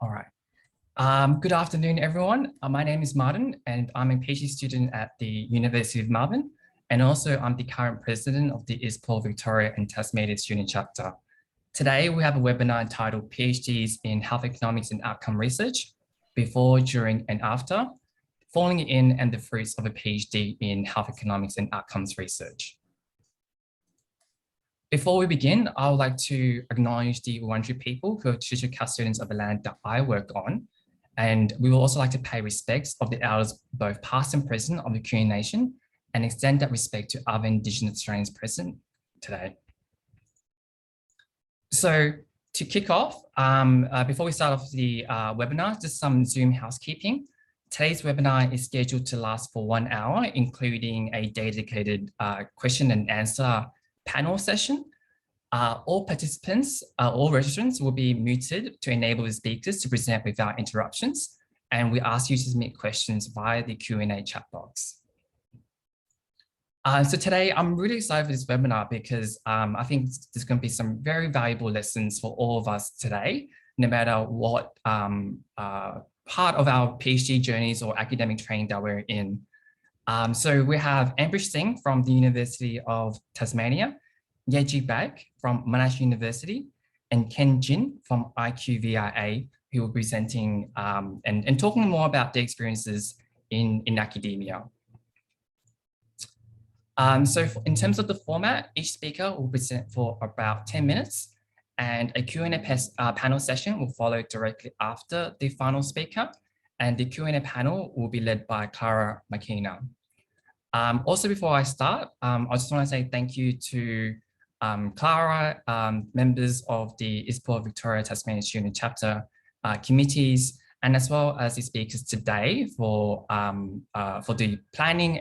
All right. Good afternoon, everyone. My name is Martin, and I'm a PhD student at the University of Melbourne. And also, I'm the current president of the ISPOR Victoria and Tasmania student chapter. Today, we have a webinar entitled PhDs in Health Economics and Outcome Research, Before, During, and After, Falling in and the Fruits of a PhD in Health Economics and Outcomes Research. Before we begin, I would like to acknowledge the Wurundjeri people who are traditional custodians of the land that I work on. And we will also like to pay respects of the elders, both past and present, of the Kulin Nation, and extend that respect to other Indigenous Australians present today. So to kick off, before we start off the webinar, just some Zoom housekeeping. Today's webinar is scheduled to last for 1 hour, including a dedicated question and answer panel session. All participants, all registrants will be muted to enable the speakers to present without interruptions. And we ask you to submit questions via the Q&A chat box. So today, I'm really excited for this webinar because I think there's going to be some very valuable lessons for all of us today, no matter what part of our PhD journeys or academic training that we're in. So we have Ambrish Singh from the University of Tasmania, Yeji Baek from Monash University, and Ken Jin from IQVIA, who will be presenting and talking more about their experiences in academia. So in terms of the format, each speaker will present for about 10 minutes, and a Q&A panel session will follow directly after the final speaker, and the Q&A panel will be led by Clara McKenna. Also, before I start, I just want to say thank you to Clara, members of the ISPOR Victoria Tasmania Student Chapter committees, and as well as the speakers today for the planning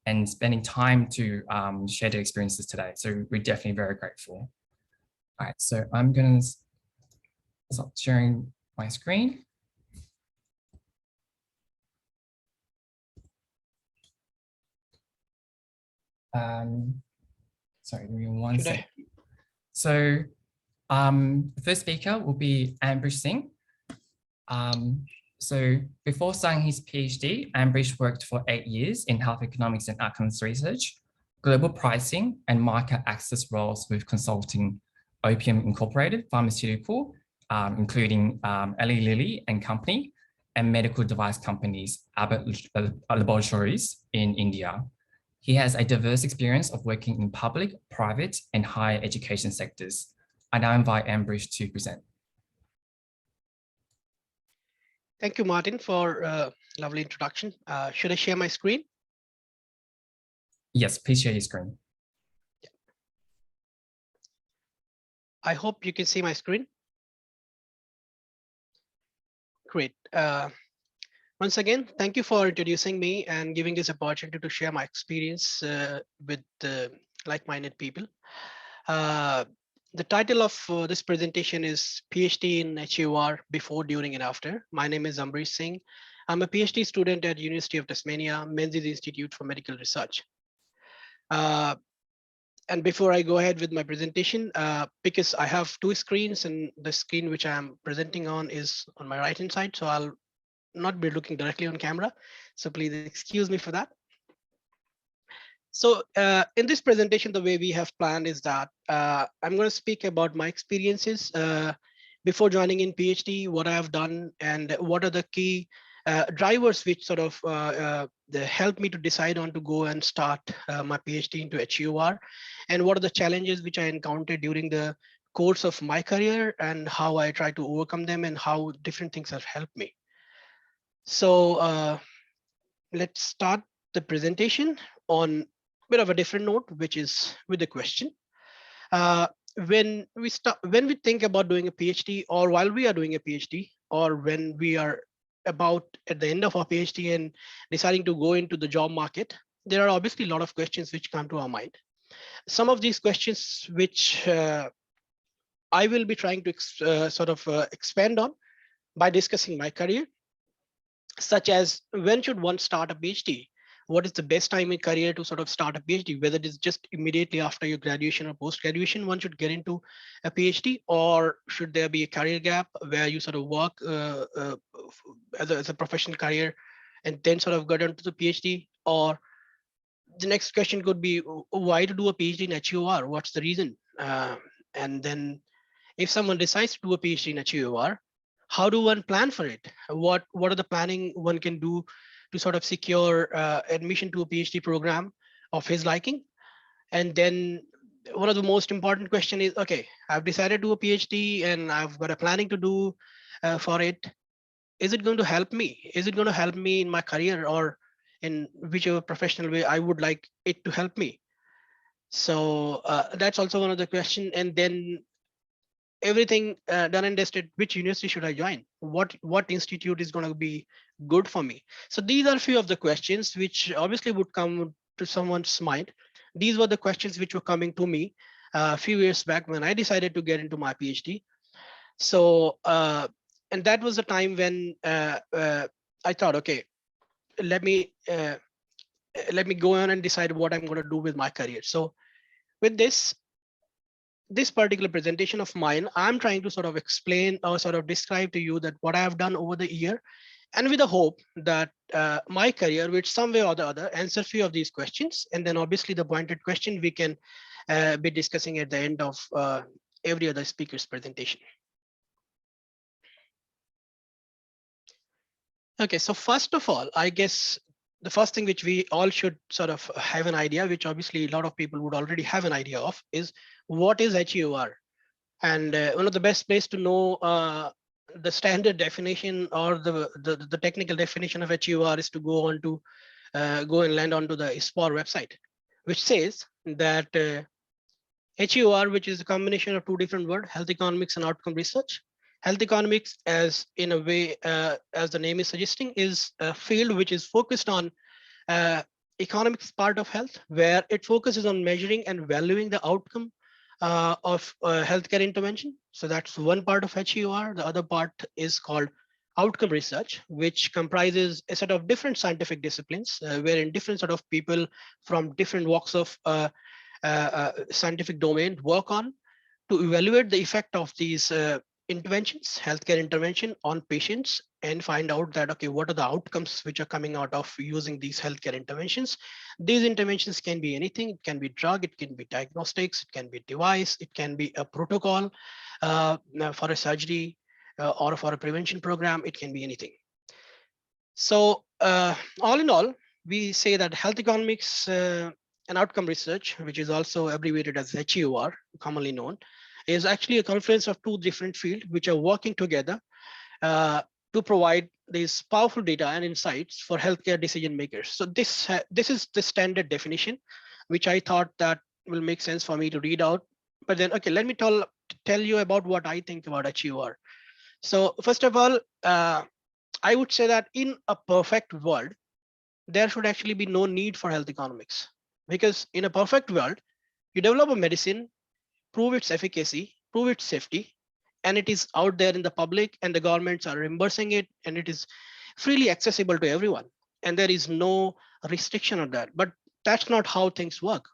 and spending time to share their experiences today. So we're definitely very grateful. All right, so I'm going to stop sharing my screen. Sorry, give me one second. So the first speaker will be Ambrish Singh. So before starting his PhD, Ambrish worked for 8 years in health economics and outcomes research, global pricing and market access roles with consulting Opium Incorporated Pharmaceutical, including Eli Lilly and Company, and medical device companies, Abbott Laboratories in India. He has a diverse experience of working in public, private, and higher education sectors. I now invite Ambrish to present. Thank you, Martin, for a lovely introduction. Should I share my screen? Yes, please share your screen. Yeah. I hope you can see my screen. Great. Once again, thank you for introducing me and giving this opportunity to share my experience with like-minded people. The title of this presentation is PhD in HEOR Before, During, and After. My name is Ambrish Singh. I'm a PhD student at University of Tasmania, Menzies Institute for Medical Research. And before I go ahead with my presentation, because I have two screens and the screen which I'm presenting on is on my right-hand side, so I'll not be looking directly on camera. So please excuse me for that. So in this presentation, the way we have planned is that I'm going to speak about my experiences before joining in PhD, what I have done, and what are the key drivers which sort of helped me to decide on to go and start my PhD into HEOR, and what are the challenges which I encountered during the course of my career and how I try to overcome them and how different things have helped me. So let's start the presentation on a bit of a different note, which is with a question. When we think about doing a PhD, or while we are doing a PhD, or when we are about at the end of our PhD and deciding to go into the job market, there are obviously a lot of questions which come to our mind. Some of these questions which I will be trying to expand on by discussing my career, such as when should one start a PhD? what is the best time in career to sort of start a PhD, whether it is just immediately after your graduation or post-graduation, one should get into a PhD, or should there be a career gap where you sort of work as a professional career and then sort of get into the PhD? Or the next question could be, why to do a PhD in HEOR? What's the reason? And then if someone decides to do a PhD in HEOR, how do one plan for it? What are the planning one can do to sort of secure admission to a PhD program of his liking? And then one of the most important question is, okay, I've decided to do a PhD and I've got a planning to do for it. Is it going to help me? Is it going to help me in my career, or in whichever professional way I would like it to help me? So that's also one of the question. And then everything done and dusted, which university should I join? What institute is going to be good for me? So these are a few of the questions which obviously would come to someone's mind. These were the questions which were coming to me a few years back when I decided to get into my PhD. So and that was the time when I thought, okay, let me uh, let me go on and decide what I'm going to do with my career. So with this particular presentation of mine, I'm trying to sort of explain or sort of describe to you that what I have done over the year, and with the hope that my career, which some way or the other, answer few of these questions. And then obviously the pointed question we can be discussing at the end of every other speaker's presentation. Okay, so first of all, I guess the first thing which we all should sort of have an idea, which obviously a lot of people would already have an idea of, is what is HEOR? And one of the best place to know the standard definition or the technical definition of HEOR is to go on to go and land onto the ISPOR website, which says that HEOR, which is a combination of two different words, health economics and outcome research. Health economics, as in a way, as the name is suggesting, is a field which is focused on economics part of health, where it focuses on measuring and valuing the outcome of healthcare intervention. So that's one part of HEOR. The other part is called outcome research, which comprises a set of different scientific disciplines, wherein different sort of people from different walks of scientific domain work on to evaluate the effect of these interventions, healthcare intervention on patients, and find out that, okay, what are the outcomes which are coming out of using these healthcare interventions. These interventions can be anything. It can be drug, it can be diagnostics, it can be device, it can be a protocol for a surgery or for a prevention program. It can be anything. So all in all, we say that health economics and outcome research, which is also abbreviated as HEOR, commonly known, is actually a confluence of two different fields which are working together to provide these powerful data and insights for healthcare decision makers. So this is the standard definition, which I thought that will make sense for me to read out. But then, okay, let me tell you about what I think about HEOR. So first of all, I would say that in a perfect world, there should actually be no need for health economics, because in a perfect world, you develop a medicine, prove its efficacy, prove its safety, and it is out there in the public, and the governments are reimbursing it, and it is freely accessible to everyone. And there is no restriction on that. But that's not how things work.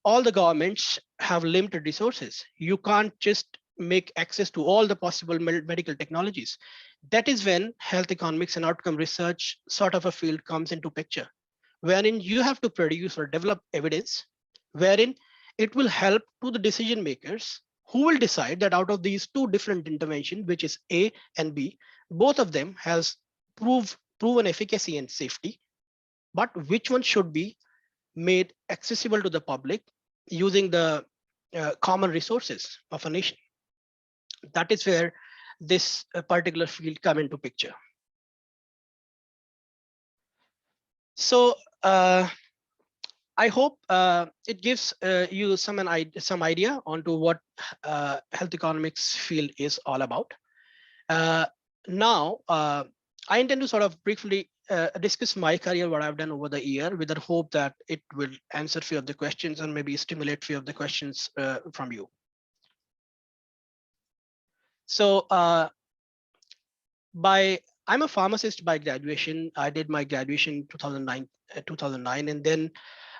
All the governments have limited resources. You can't just make access to all the possible medical technologies. That is when health economics and outcome research sort of a field comes into picture, wherein you have to produce or develop evidence, wherein it will help to the decision makers who will decide that out of these two different interventions, which is A and B, both of them has proven efficacy and safety, but which one should be made accessible to the public using the common resources of a nation. That is where this particular field come into picture. So I hope it gives you some idea onto what health economics field is all about. Now, I intend to sort of briefly discuss my career, what I've done over the year, with the hope that it will answer few of the questions and maybe stimulate few of the questions from you. So by I'm a pharmacist by graduation. I did my graduation in 2009, and then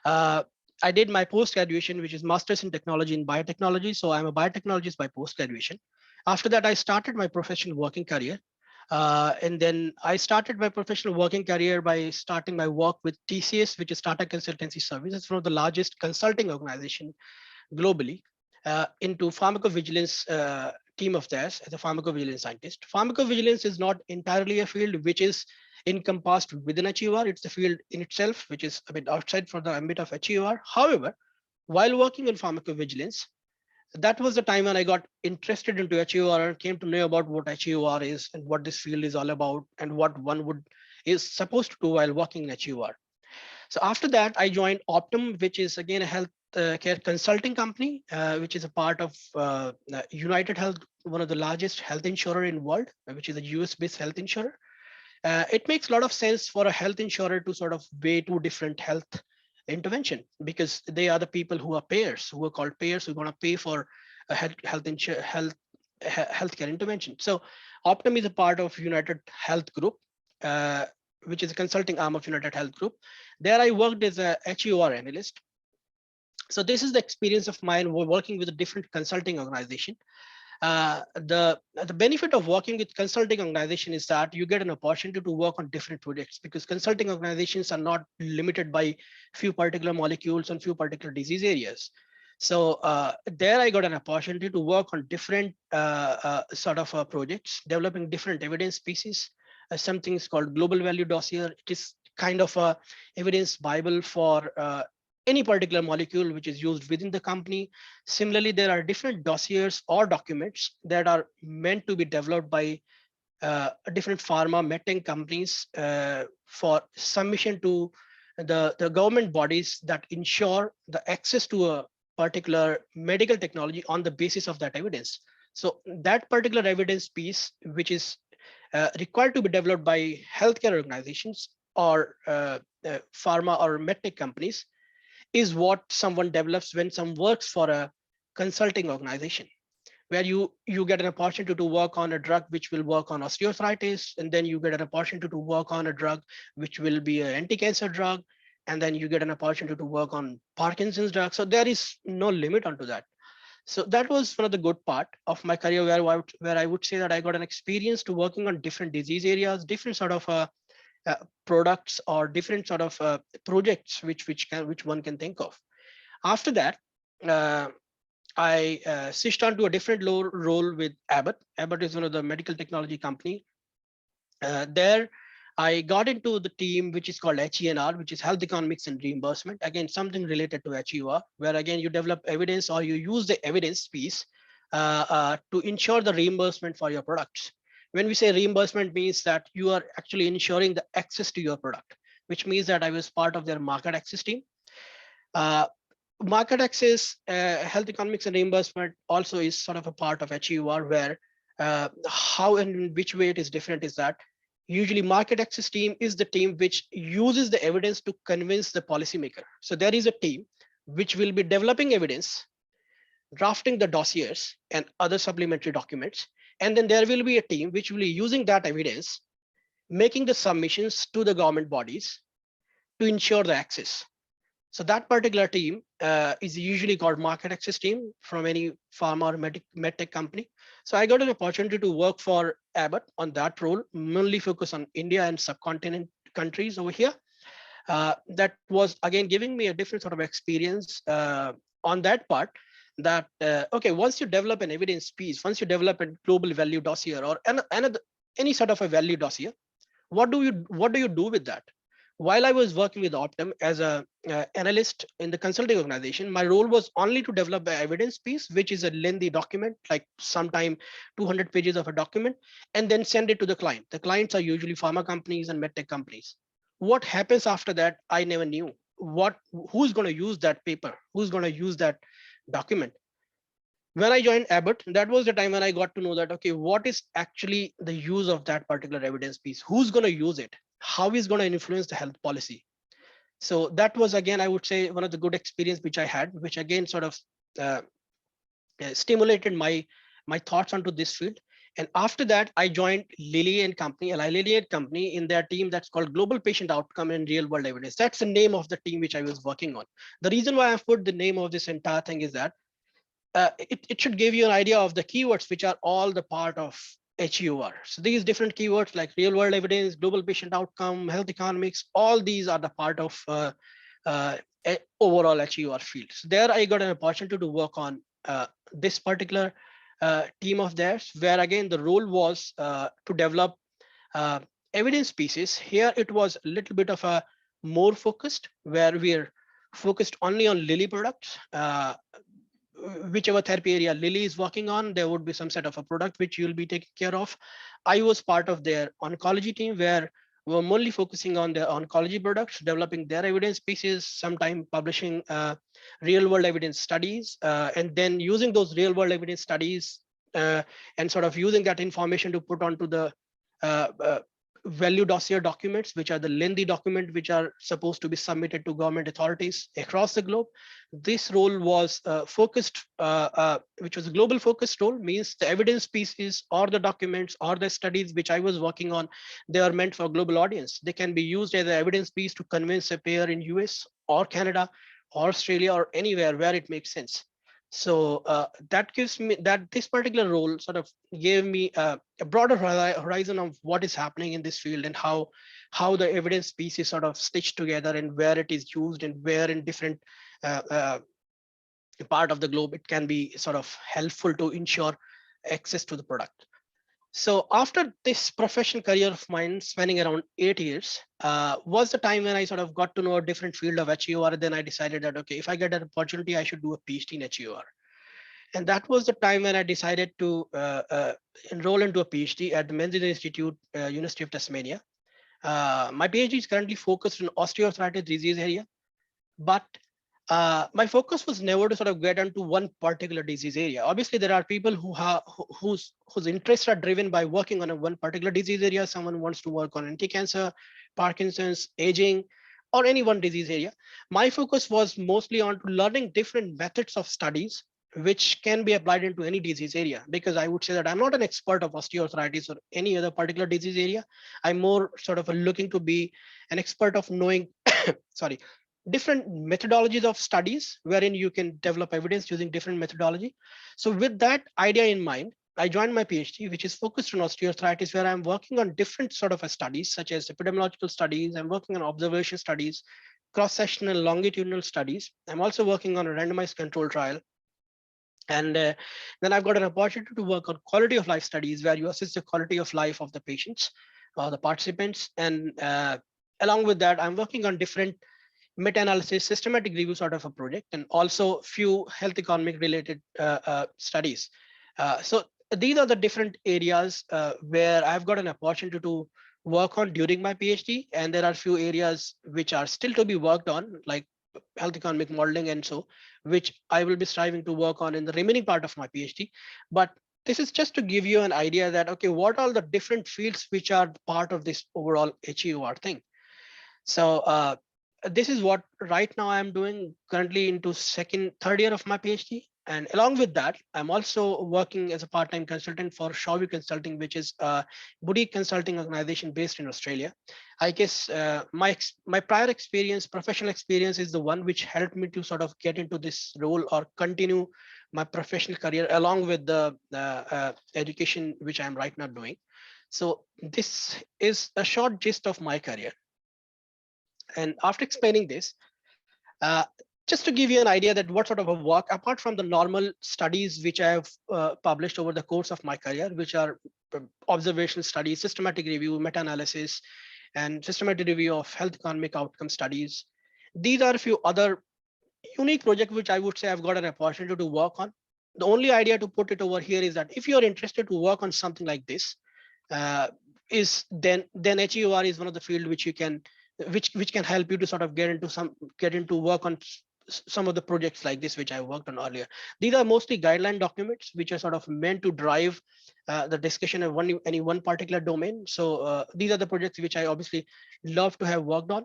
uh, I did my post graduation, which is Masters in Technology in Biotechnology. So I'm a biotechnologist by post graduation. After that, I started my professional working career. And then I started my professional working career by starting my work with TCS, which is Tata Consultancy Service. It's one of the largest consulting organization globally, into pharmacovigilance team of theirs as a pharmacovigilance scientist. Pharmacovigilance is not entirely a field which is encompassed within HEOR. It's a field in itself, which is a bit outside for the ambit of HEOR. However, while working in pharmacovigilance, that was the time when I got interested into HEOR and came to know about what HEOR is and what this field is all about and what one would is supposed to do while working in HEOR. So after that, I joined Optum, which is again a health care consulting company, which is a part of United Health, one of the largest health insurer in world, which is a US-based health insurer. It makes a lot of sense for a health insurer to sort of weigh two different health intervention because they are the people who are payers, who are called payers, who are going to pay for a healthcare intervention. So Optum is a part of United Health Group, uh, which is a consulting arm of United Health Group. There I worked as a HEOR analyst. So this is the experience of mine working with a different consulting organization. The benefit of working with consulting organization is that you get an opportunity to work on different projects because consulting organizations are not limited by few particular molecules and few particular disease areas. So there I got an opportunity to work on different sort of projects, developing different evidence pieces. Something is called global value dossier. It is kind of a evidence bible for any particular molecule which is used within the company. Similarly, there are different dossiers or documents that are meant to be developed by different pharma medtech companies for submission to the government bodies that ensure the access to a particular medical technology on the basis of that evidence. So that particular evidence piece, which is required to be developed by healthcare organizations or pharma or medtech companies, is what someone develops when some works for a consulting organization where you get an opportunity to work on a drug which will work on osteoarthritis, and then you get an opportunity to work on a drug which will be an anti-cancer drug, and then you get an opportunity to work on Parkinson's drug. So there is no limit onto that. So that was one of the good part of my career where I would say that I got an experience to working on different disease areas, different sort of products or different sort of projects which one can think of. After that, uh, I switched on to a different role with Abbott. Abbott is one of the medical technology company. There, I got into the team which is called HENR, which is Health Economics and Reimbursement. Again, something related to HEOR, where again you develop evidence or you use the evidence piece to ensure the reimbursement for your products. When we say reimbursement, means that you are actually ensuring the access to your product, which means that I was part of their market access team. Uh, Market access, health economics and reimbursement also is sort of a part of HEOR, where how and in which way it is different is that usually market access team is the team which uses the evidence to convince the policymaker. So there is a team which will be developing evidence, drafting the dossiers and other supplementary documents. And then there will be a team which will be using that evidence, making the submissions to the government bodies to ensure the access. So that particular team is usually called market access team from any pharma or medtech company. So I got an opportunity to work for Abbott on that role, mainly focus on India and subcontinent countries over here. That was again giving me a different sort of experience on that part. That okay, once you develop an evidence piece, once you develop a global value dossier or another any sort of a value dossier, what do you do with that? While I was working with Optum as a analyst in the consulting organization, my role was only to develop the evidence piece, which is a lengthy document, like sometime 200 pages of a document, and then send it to the client. The clients are usually pharma companies and medtech companies. What happens after that, I never knew. Who's going to use that paper? Who's going to use that document? When I joined Abbott, that was the time when I got to know that, okay, what is actually the use of that particular evidence piece? Who's going to use it? How is going to influence the health policy? So that was, again, I would say one of the good experience which I had, which again sort of uh, stimulated my thoughts onto this field. And after that, I joined Lilly and Company, Eli Lilly and Company, in their team that's called Global Patient Outcome and Real World Evidence. That's the name of the team which I was working on. The reason why I've put the name of this entire thing is that it should give you an idea of the keywords which are all the part of HEOR. So these different keywords like real world evidence, global patient outcome, health economics, all these are the part of uh, overall HEOR field. So there I got an opportunity to work on this particular team of theirs, where again the role was to develop uh, evidence pieces. Here it was a little bit of a more focused, where we're focused only on Lilly products. Whichever therapy area Lilly is working on, there would be some set of a product which you'll be taking care of. I was part of their oncology team, where we were mainly focusing on their oncology products, developing their evidence pieces, sometime publishing real world evidence studies, and then using those real world evidence studies and sort of using that information to put onto the uh, uh, value dossier documents, which are the lengthy document which are supposed to be submitted to government authorities across the globe. This role was focused, which was a global focused role, means the evidence pieces or the documents or the studies which I was working on, they are meant for global audience. They can be used as an evidence piece to convince a payer in US or Canada or Australia or anywhere where it makes sense. So that gives me that this particular role sort of gave me a broader horizon of what is happening in this field, and how the evidence piece is sort of stitched together, and where it is used, and where in different uh, uh, part of the globe it can be sort of helpful to ensure access to the product. So after this professional career of mine spanning around 8 years, was the time when I sort of got to know a different field of HEOR. Then I decided that, okay, if I get an opportunity, I should do a PhD in HEOR. And that was the time when I decided to enroll into a PhD at the Menzies Institute, University of Tasmania. My PhD is currently focused on osteoarthritis disease area, but my focus was never to sort of get into one particular disease area. Obviously, there are people whose interests are driven by working on a one particular disease area. Someone wants to work on anti-cancer, Parkinson's, aging, or any one disease area. My focus was mostly on to learning different methods of studies which can be applied into any disease area, because I would say that I'm not an expert of osteoarthritis or any other particular disease area. I'm more sort of looking to be an expert of knowing sorry, different methodologies of studies wherein you can develop evidence using different methodology. So with that idea in mind, I joined my PhD, which is focused on osteoarthritis, where I'm working on different sort of studies, such as epidemiological studies. I'm working on observation studies, cross-sectional longitudinal studies. I'm also working on a randomized control trial. And then I've got an opportunity to work on quality of life studies, where you assess the quality of life of the patients or the participants. And along with that, I'm working on different meta-analysis, systematic review sort of a project, and also few health economic related studies. So these are the different areas where I've got an opportunity to work on during my PhD. And there are few areas which are still to be worked on, like health economic modeling and so, which I will be striving to work on in the remaining part of my PhD. But this is just to give you an idea that, okay, what are the different fields which are part of this overall HEOR thing. So this is what right now I'm doing, currently into third year of my PhD. And along with that, I'm also working as a part-time consultant for Shawi Consulting, which is a boutique consulting organization based in Australia. I guess my prior experience, professional experience, is the one which helped me to sort of get into this role or continue my professional career along with the education which I'm right now doing. So this is a short gist of my career. And after explaining this, uh, just to give you an idea that what sort of a work, apart from the normal studies which I have published over the course of my career, which are observational studies, systematic review, meta-analysis, and systematic review of health economic outcome studies. These are a few other unique projects which I would say I've got an opportunity to work on. The only idea to put it over here is that if you're interested to work on something like this, uh, is then HEOR is one of the field which you can which can help you to sort of get into work on some of the projects like this which I worked on earlier. These are mostly guideline documents which are sort of meant to drive the discussion of any one particular domain. So these are the projects which I obviously love to have worked on.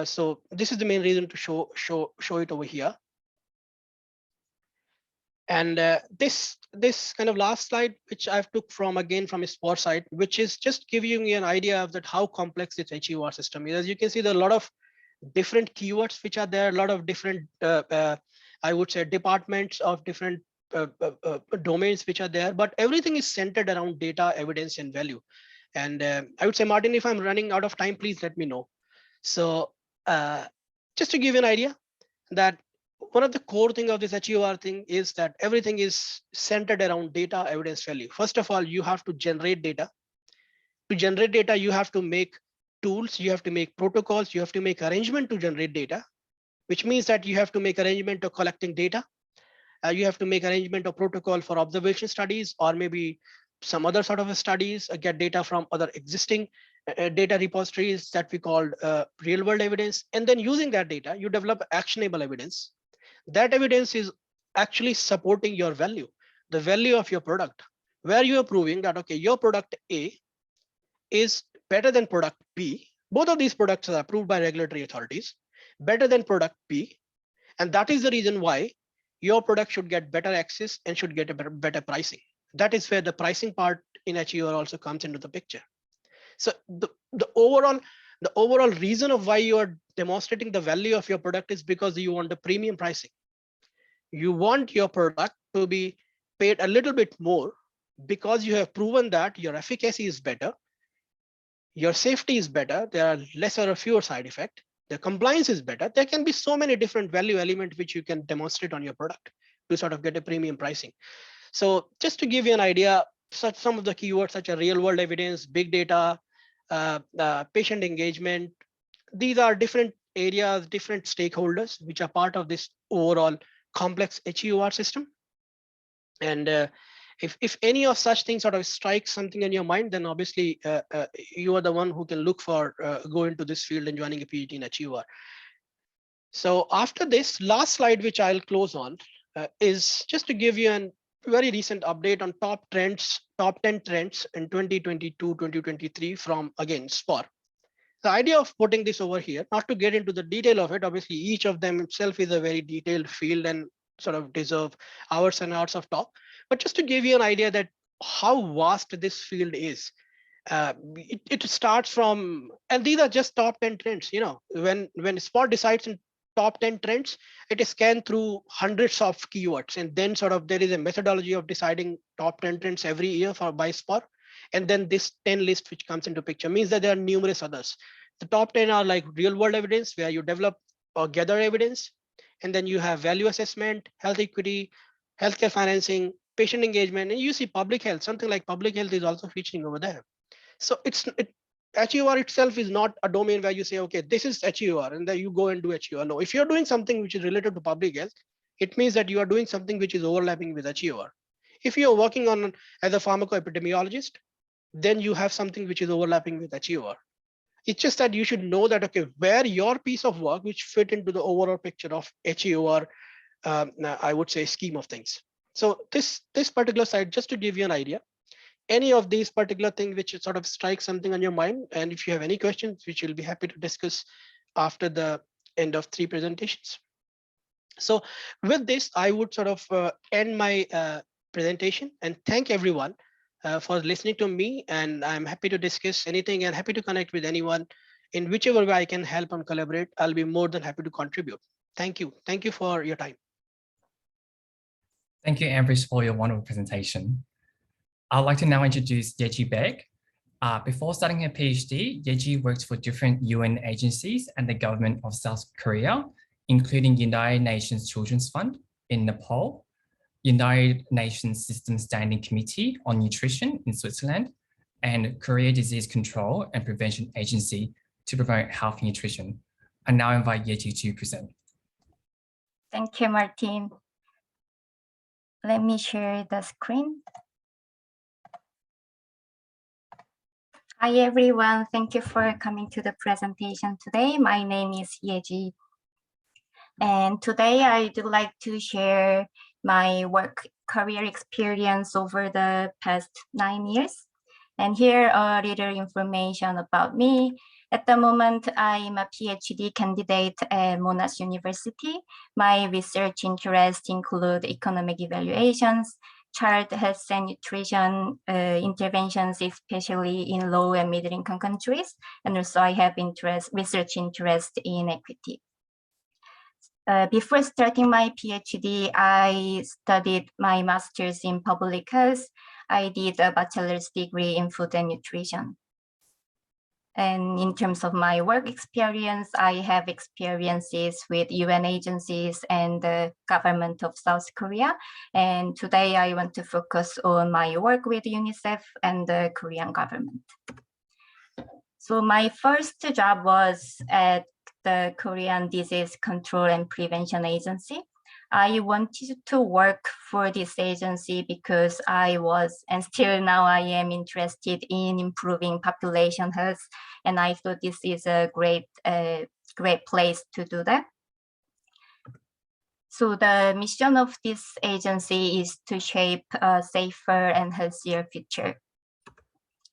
So this is the main reason to show it over here. And this kind of last slide, which I've took from again from ISPOR site, which is just giving you an idea of that how complex this HEOR system is. As you can see, there are a lot of different keywords which are there, a lot of different, I would say, departments of different domains which are there, but everything is centered around data, evidence, and value. And I would say, Martin, if I'm running out of time, please let me know. So just to give you an idea that one of the core thing of this HEOR thing is that everything is centered around data, evidence, value. First of all, you have to generate data. To generate data, you have to make tools, you have to make protocols, you have to make arrangement to generate data, which means that you have to make arrangement of collecting data. You have to make arrangement of protocol for observation studies, or maybe some other sort of studies, get data from other existing data repositories that we call real world evidence. And then using that data, you develop actionable evidence. That evidence is actually supporting your value, the value of your product, where you are proving that, okay, your product A is better than product B. Both of these products are approved by regulatory authorities, better than product B. And that is the reason why your product should get better access and should get a better pricing. That is where the pricing part in HEOR also comes into the picture. So the overall reason of why you are demonstrating the value of your product is because you want the premium pricing. You want your product to be paid a little bit more because you have proven that your efficacy is better, your safety is better, there are lesser or fewer side effects, the compliance is better. There can be so many different value elements which you can demonstrate on your product to sort of get a premium pricing. So just to give you an idea, some of the keywords such as real world evidence, big data, patient engagement, these are different areas, different stakeholders which are part of this overall complex HEOR system. And if any of such things sort of strikes something in your mind, then obviously you are the one who can look for go into this field and joining a PhD in HEOR. So after this last slide, which I'll close on, is just to give you a very recent update on top 10 trends in 2022-2023 from, again, SPOR. The idea of putting this over here, not to get into the detail of it, obviously each of them itself is a very detailed field and sort of deserve hours and hours of talk, but just to give you an idea that how vast this field is. It starts from, and these are just top 10 trends. You know, when SPOT decides in top 10 trends, it is scanned through hundreds of keywords, and then sort of there is a methodology of deciding top 10 trends every year for by SPOT. And then this 10 list which comes into picture means that there are numerous others. The top 10 are like real world evidence, where you develop or gather evidence. And then you have value assessment, health equity, healthcare financing, patient engagement, and you see public health. Something like public health is also featuring over there. So HEOR itself is not a domain where you say, okay, this is HEOR, and then you go and do HEOR. No, if you're doing something which is related to public health, it means that you are doing something which is overlapping with HEOR. If you're working on as a pharmacoepidemiologist, then you have something which is overlapping with HEOR. It's just that you should know that, okay, where your piece of work which fit into the overall picture of HEOR, I would say, scheme of things. So this particular site, just to give you an idea, any of these particular things which sort of strike something on your mind, and if you have any questions, which we'll be happy to discuss after the end of 3 presentations. So with this, I would sort of end my presentation and thank everyone for listening to me, and I'm happy to discuss anything and happy to connect with anyone in whichever way I can help and collaborate. I'll be more than happy to contribute. Thank you. Thank you for your time. Thank you, Ambrish, for your wonderful presentation. I'd like to now introduce Yeji Baek. Before starting her PhD, Yeji worked for different UN agencies and the government of South Korea, including United Nations Children's Fund in Nepal, United Nations System Standing Committee on Nutrition in Switzerland, and Korea Disease Control and Prevention Agency to promote healthy nutrition. I now invite Yeji to present. Thank you, Martin. Let me share the screen. Hi, everyone. Thank you for coming to the presentation today. My name is Yeji. And today I would like to share my work career experience over the past 9 years. And here a little information about me. At the moment, I'm a PhD candidate at Monash University. My research interests include economic evaluations, child health and nutrition interventions, especially in low and middle income countries. And also I have research interest in equity. Before starting my PhD, I studied my master's in public health. I did a bachelor's degree in food and nutrition. And in terms of my work experience, I have experiences with UN agencies and the government of South Korea. And today I want to focus on my work with UNICEF and the Korean government. So my first job was at the Korean Disease Control and Prevention Agency. I wanted to work for this agency because I was, and still now I am, interested in improving population health, and I thought this is a great place to do that. So the mission of this agency is to shape a safer and healthier future.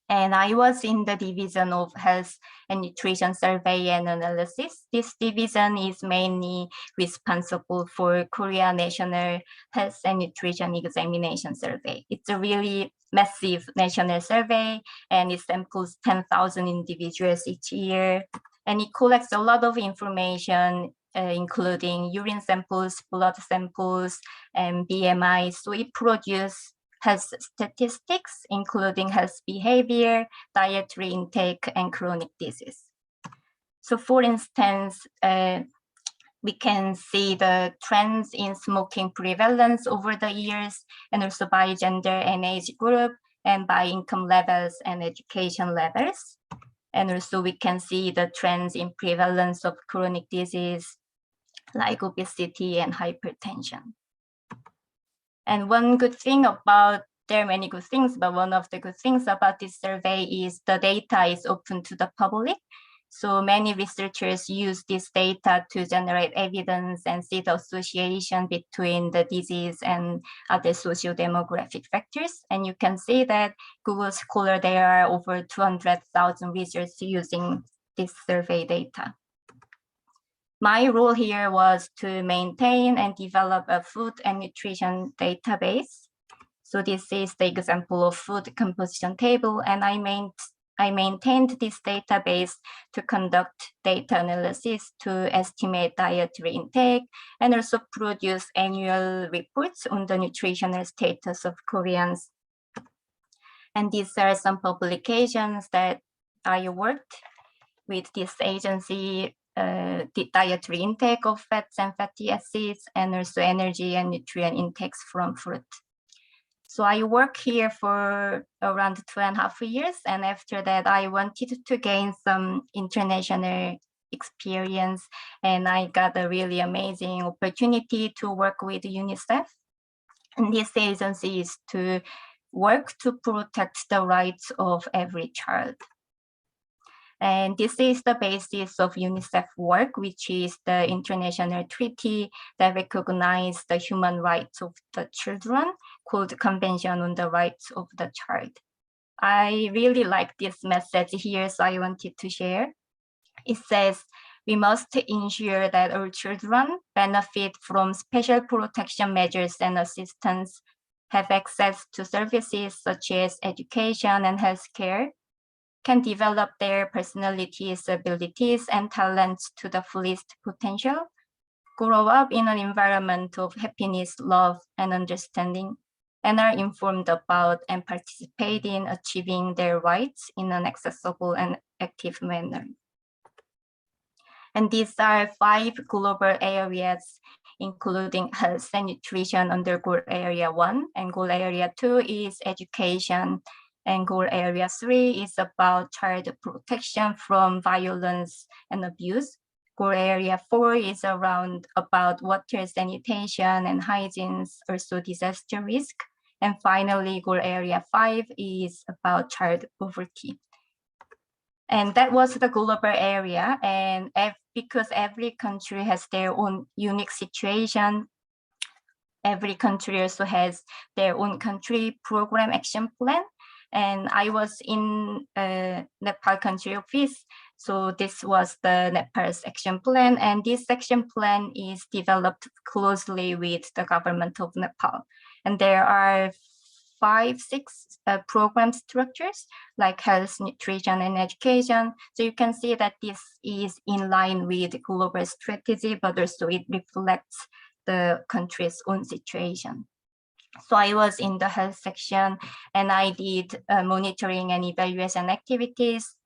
And I was in the Division of Health and Nutrition Survey and Analysis. This division is mainly responsible for Korea National Health and Nutrition Examination Survey. It's a really massive national survey, and it samples 10,000 individuals each year. And it collects a lot of information, including urine samples, blood samples, and BMI. So it produces health statistics, including health behavior, dietary intake, and chronic disease. So for instance, we can see the trends in smoking prevalence over the years, and also by gender and age group, and by income levels and education levels. And also we can see the trends in prevalence of chronic disease like obesity and hypertension. And one good thing about, there are many good things, but one of the good things about this survey is the data is open to the public. So many researchers use this data to generate evidence and see the association between the disease and other socio-demographic factors. And you can see that Google Scholar, there are over 200,000 researchers using this survey data. My role here was to maintain and develop a food and nutrition database. So this is the example of food composition table, and I maintained this database to conduct data analysis to estimate dietary intake and also produce annual reports on the nutritional status of Koreans. And these are some publications that I worked with this agency. The dietary intake of fats and fatty acids, and also energy and nutrient intakes from fruit. So I worked here for around 2.5 years, and after that I wanted to gain some international experience, and I got a really amazing opportunity to work with UNICEF. And this agency is to work to protect the rights of every child. And this is the basis of UNICEF work, which is the international treaty that recognizes the human rights of the children, called Convention on the Rights of the Child. I really like this message here, so I wanted to share. It says, we must ensure that all children benefit from special protection measures and assistance, have access to services such as education and healthcare, can develop their personalities, abilities, and talents to the fullest potential, grow up in an environment of happiness, love, and understanding, and are informed about and participate in achieving their rights in an accessible and active manner. And these are 5 global areas, including health and nutrition under Goal Area 1, and Goal Area 2 is education, and Goal Area 3 is about child protection from violence and abuse. Goal Area 4 is about water sanitation and hygiene, also disaster risk. And finally, Goal Area 5 is about child poverty. And that was the global area. And because every country has their own unique situation, every country also has their own country program action plan. And I was in Nepal country office. So this was the Nepal's action plan, and this action plan is developed closely with the government of Nepal. And there are 5-6 program structures like health, nutrition, and education. So you can see that this is in line with global strategy, but also it reflects the country's own situation. So I was in the health section, and I did monitoring and evaluation activities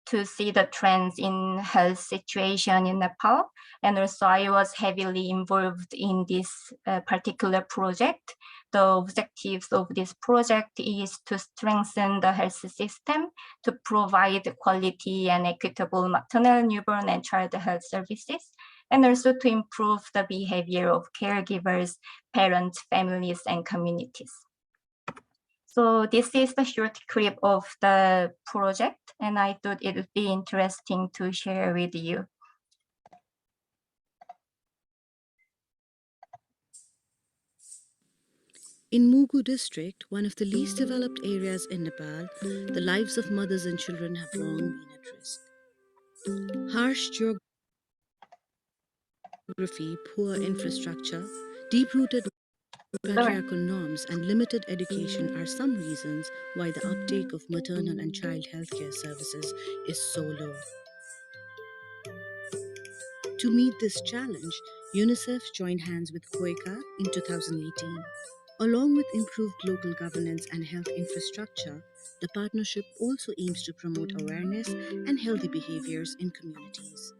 to see the trends in health situation in Nepal. And also I was heavily involved in this particular project. The objectives of this project is to strengthen the health system, to provide quality and equitable maternal, newborn, and child health services, and also to improve the behavior of caregivers, parents, families, and communities. So this is the short clip of the project, and I thought it would be interesting to share with you. In Mugu district, one of the least developed areas in Nepal, the lives of mothers and children have long been at risk. Harsh geography, poor infrastructure, deep-rooted patriarchal norms, and limited education are some reasons why the uptake of maternal and child healthcare services is so low. To meet this challenge, UNICEF joined hands with COICA in 2018. Along with improved local governance and health infrastructure, the partnership also aims to promote awareness and healthy behaviors in communities.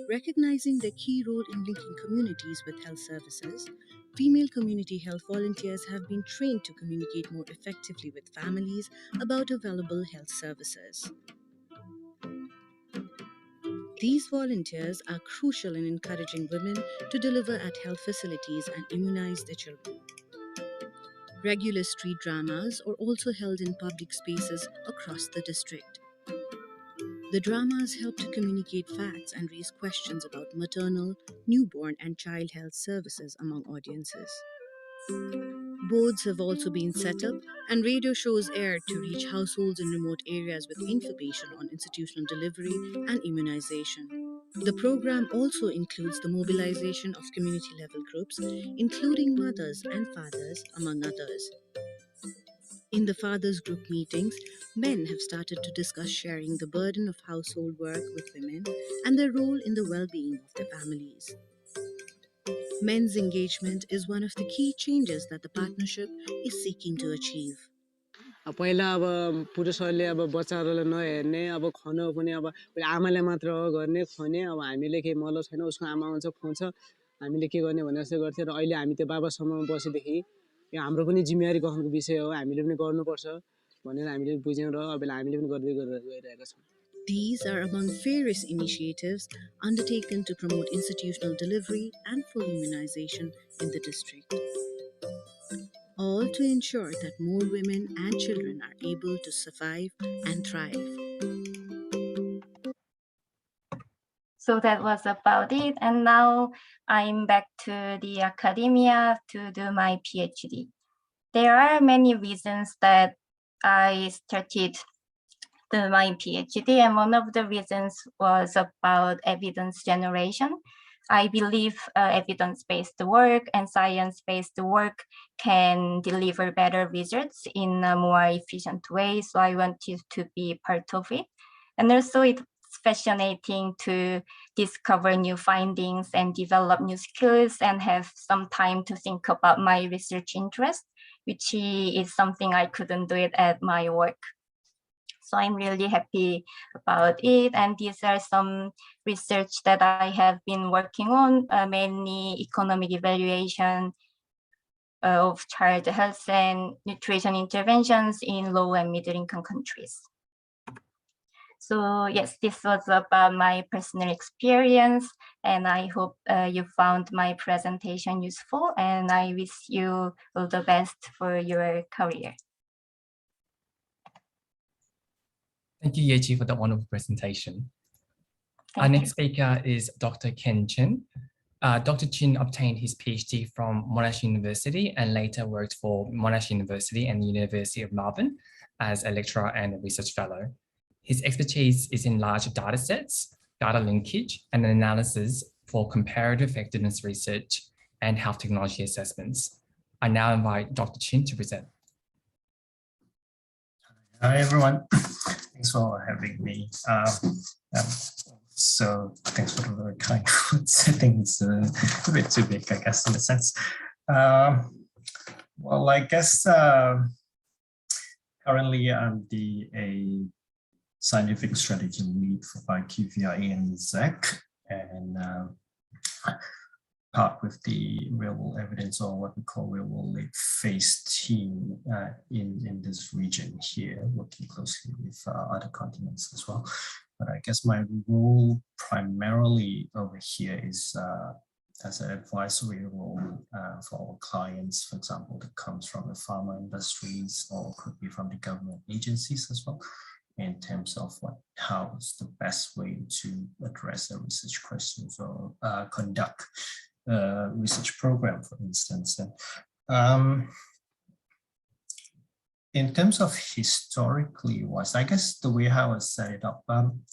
Recognizing their key role in linking communities with health services, female community health volunteers have been trained to communicate more effectively with families about available health services. These volunteers are crucial in encouraging women to deliver at health facilities and immunize their children. Regular street dramas are also held in public spaces across the district. The dramas help to communicate facts and raise questions about maternal, newborn, and child health services among audiences. Boards have also been set up and radio shows aired to reach households in remote areas with information on institutional delivery and immunization. The program also includes the mobilization of community-level groups, including mothers and fathers, among others. In the fathers' group meetings, men have started to discuss sharing the burden of household work with women and their role in the well-being of their families. Men's engagement is one of the key changes that the partnership is seeking to achieve. पहिला अब पुरुषहरूले अब बच्चाहरूलाई नहेर्ने अब खानु पनि अब आमाले मात्र गर्ने खुवाउने अब हामीले केही मतलब छैन उसको आमा हुन्छ खुवाउँछ हामीले के गर्ने भनेर चाहिँ गर्थ्यो र अहिले हामी त्यो बाबासम्ममा बसेदेखि यो हाम्रो पनि जिम्मेवारी गहनको विषय हो हामीले पनि गर्नुपर्छ भनेर हामीले बुझ्यौं र अब हामीले पनि गर्दै गइरहेका छौं. These are among various initiatives undertaken to promote institutional delivery and full immunization in the district, all to ensure that more women and children are able to survive and thrive. So that was about it. And now I'm back to the academia to do my PhD. There are many reasons that I started my PhD, and one of the reasons was about evidence generation. I believe evidence-based work and science-based work can deliver better results in a more efficient way, so I wanted to be part of it. And also it's fascinating to discover new findings and develop new skills and have some time to think about my research interest, which is something I couldn't do it at my work. So I'm really happy about it. And these are some research that I have been working on, mainly economic evaluation of child health and nutrition interventions in low and middle income countries. So yes, this was about my personal experience, and I hope you found my presentation useful, and I wish you all the best for your career. Thank you, Yeji, for the wonderful presentation. Our next speaker is Dr. Ken Chen. Dr. Chin obtained his PhD from Monash University and later worked for Monash University and the University of Melbourne as a lecturer and a research fellow. His expertise is in large data sets, data linkage, and analysis for comparative effectiveness research and health technology assessments. I now invite Dr. Chin to present. Hi, everyone. Thanks for having me. So thanks for the very kind words. I think it's a bit too big, I guess, in a sense. Well, I guess currently I'm a scientific strategy lead for IQVIA and ZEC, and part with the real-world evidence, or what we call real-world phase team in this region here, working closely with other continents as well. But I guess my role primarily over here is as an advisory role for our clients, for example, that comes from the pharma industries or could be from the government agencies as well, in terms of how is the best way to address the research questions or conduct a research program, for instance. And in terms of historically wise, I guess the way how I set it up,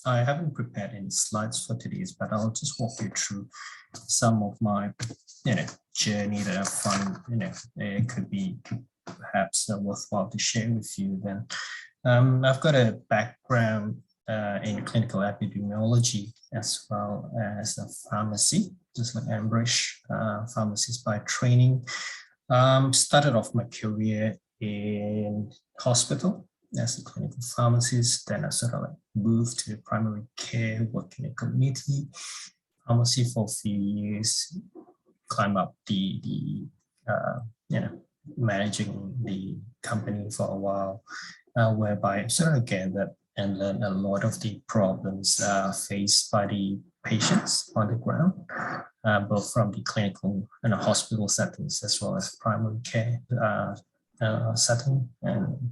I haven't prepared any slides for today's, but I'll just walk you through some of my, journey that I find, it could be perhaps worthwhile to share with you. Then I've got a background in clinical epidemiology as well as a pharmacy, just like Ambrish, pharmacist by training. Started off my career in hospital as a clinical pharmacist. Then I sort of moved to primary care, work in a community pharmacy for a few years, climb up the managing the company for a while, whereby I sort of gathered and learned a lot of the problems faced by the patients on the ground, both from the clinical and hospital settings as well as primary care setting. And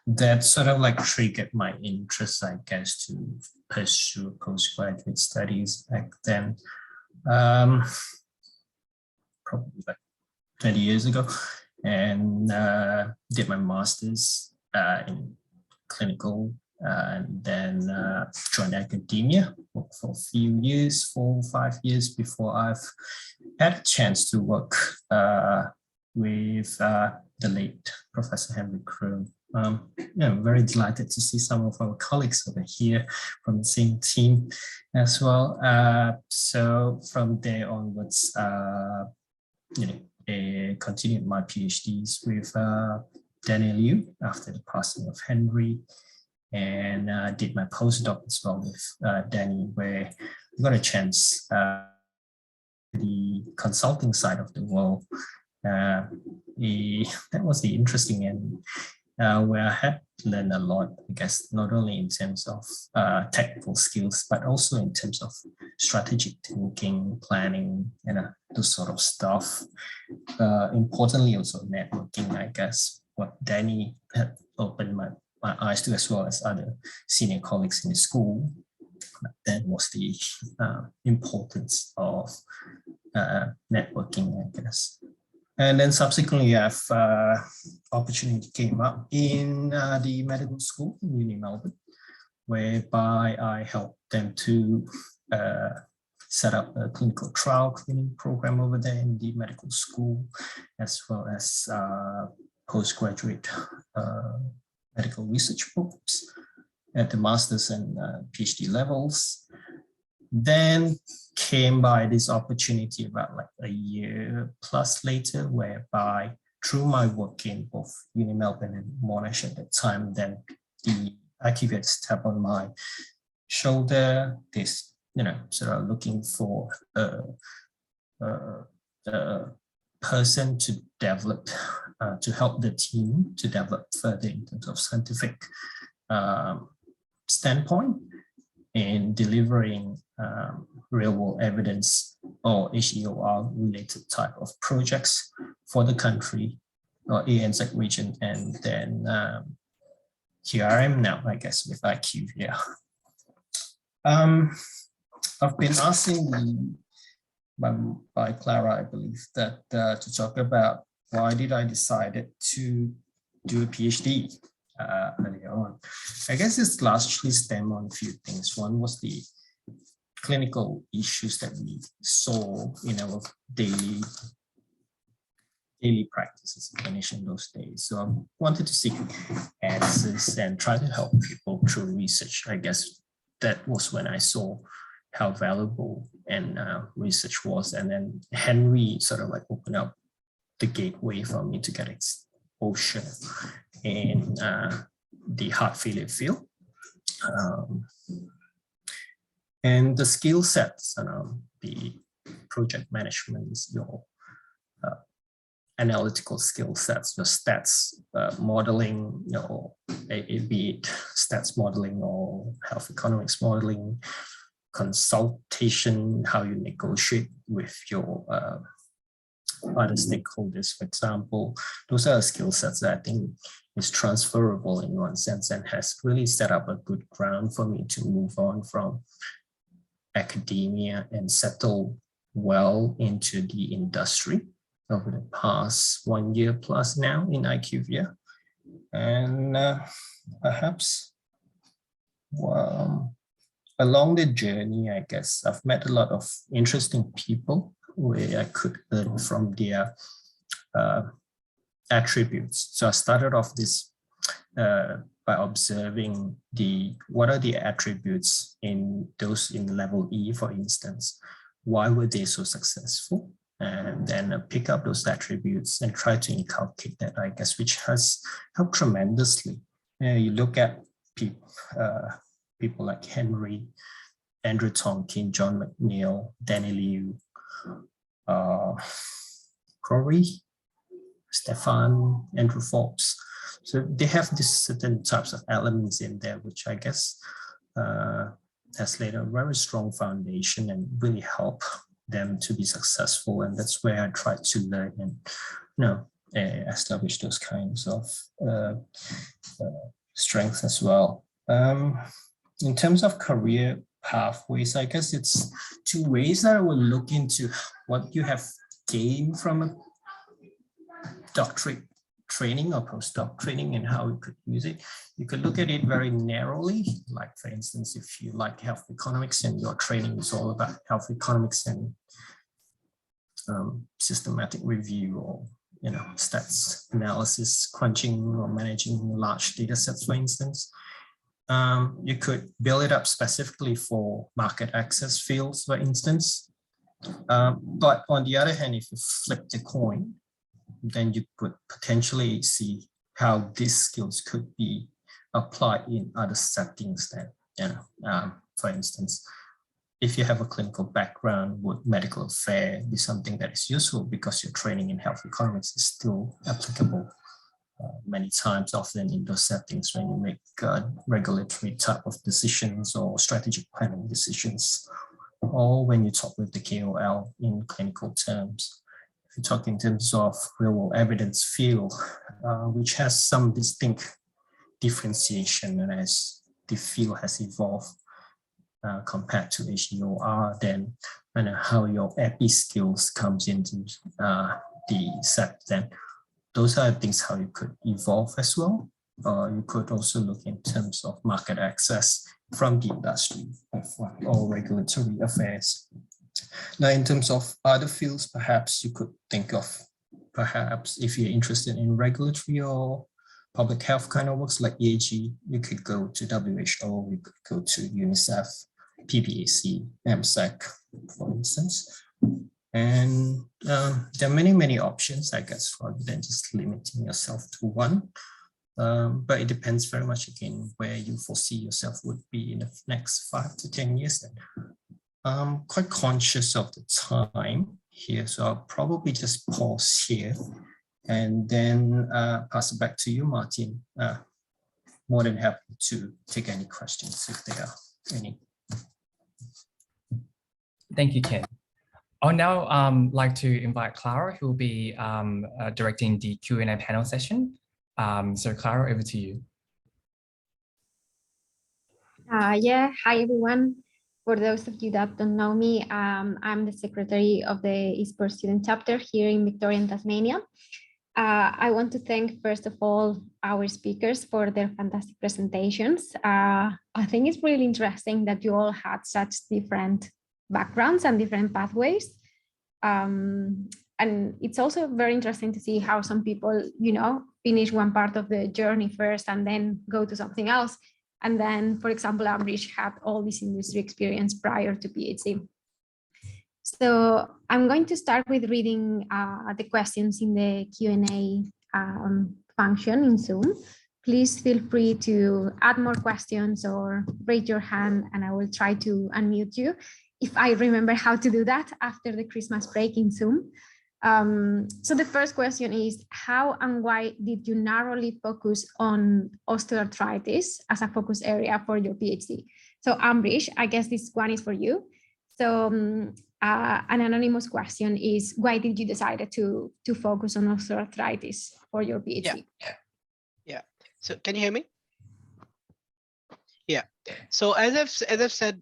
that sort of triggered my interest, I guess, to pursue postgraduate studies back then, probably 20 years ago, and did my master's in clinical, and then joined academia, worked for a few years, 4 or 5 years, before I've had a chance to work with the late Professor Henry Kroon. I'm very delighted to see some of our colleagues over here from the same team as well. So from there onwards, continued my PhDs with Daniel Liu after the passing of Henry, and did my postdoc as well with Danny, where I got a chance the consulting side of the world. That was the interesting end, where I had learned a lot, I guess, not only in terms of technical skills, but also in terms of strategic thinking, planning, those sort of stuff. Importantly, also networking, I guess, what Danny had opened my eyes to, as well as other senior colleagues in the school. That was the importance of networking, I guess. And then subsequently, opportunity came up in the medical school in Uni Melbourne, whereby I helped them to set up a clinical trial cleaning program over there in the medical school, as well as postgraduate medical research programs at the master's and PhD levels. Then came by this opportunity about a year plus later, whereby through my work in both Uni Melbourne and Monash at that time, then the IQVIA tapped on my shoulder, this, sort of looking for a person to develop, to help the team to develop further in terms of scientific standpoint in delivering real-world evidence or HEOR related type of projects for the country or ANZ region. And then here I am now, I guess, with IQVIA. I've been asking by Clara, I believe, that to talk about why did I decide to do a PhD earlier on. I guess it's largely stemmed on a few things. One was the clinical issues that we saw in our daily practice as a clinician those days. So I wanted to seek answers and try to help people through research. I guess that was when I saw how valuable and research was. And then Henry sort of like opened up the gateway for me to get exposure in the heart failure field. And the skill sets, the project management, your analytical skill sets, your stats modeling, be it stats modeling or health economics modeling, consultation, how you negotiate with your other stakeholders, for example. Those are skill sets that I think is transferable in one sense and has really set up a good ground for me to move on from academia and settle well into the industry over the past 1 year plus now in IQVIA. And perhaps along the journey, I guess I've met a lot of interesting people where I could learn from their attributes. So I started off this by observing what are the attributes in those in level E, for instance. Why were they so successful? And then pick up those attributes and try to inculcate that, I guess, which has helped tremendously. You look at people like Henry, Andrew Tonkin, John McNeil, Danny Liu, Corey, Stefan, Andrew Forbes. So they have these certain types of elements in there, which I guess has laid a very strong foundation and really help them to be successful. And that's where I try to learn and establish those kinds of strengths as well. In terms of career pathways, I guess it's two ways that I will look into what you have gained from a doctorate training or postdoc training and how you could use it. You could look at it very narrowly, like for instance, if you like health economics and your training is all about health economics and systematic review or stats analysis, crunching or managing large data sets, for instance. You could build it up specifically for market access fields, for instance. But on the other hand, if you flip the coin, then you could potentially see how these skills could be applied in other settings. That, for instance, if you have a clinical background, would medical affairs be something that is useful because your training in health economics is still applicable many times, often in those settings when you make regulatory type of decisions or strategic planning decisions, or when you talk with the KOL in clinical terms. If you talk in terms of real-world evidence field, which has some distinct differentiation, and as the field has evolved compared to HEOR, then how your epi skills comes into the set, then those are things how you could evolve as well. You could also look in terms of market access from the industry or regulatory affairs. Now, in terms of other fields, perhaps you could think of, perhaps if you're interested in regulatory or public health kind of works like Yeji, you could go to WHO, you could go to UNICEF, PBAC, MSEC, for instance. And there are many, many options, I guess, rather than just limiting yourself to one. But it depends very much, again, where you foresee yourself would be in the next 5 to 10 years. Then I'm quite conscious of the time here, so I'll probably just pause here and then pass it back to you, Martin. More than happy to take any questions if there are any. Thank you, Ken. I'll now like to invite Clara, who will be directing the Q&A panel session. So Clara, over to you. Yeah, hi everyone. For those of you that don't know me, I'm the secretary of the ISPOR student chapter here in Victoria and Tasmania. I want to thank, first of all, our speakers for their fantastic presentations. I think it's really interesting that you all had such different backgrounds and different pathways. And it's also very interesting to see how some people, finish one part of the journey first and then go to something else. And then, for example, Ambrish had all this industry experience prior to PhD. So I'm going to start with reading the questions in the Q&A function in Zoom. Please feel free to add more questions or raise your hand and I will try to unmute you if I remember how to do that after the Christmas break in Zoom. So the first question is, how and why did you narrowly focus on osteoarthritis as a focus area for your PhD? So Ambrish, I guess this one is for you. So an anonymous question is, why did you decide to focus on osteoarthritis for your PhD? Yeah. So can you hear me? Yeah. So as I've said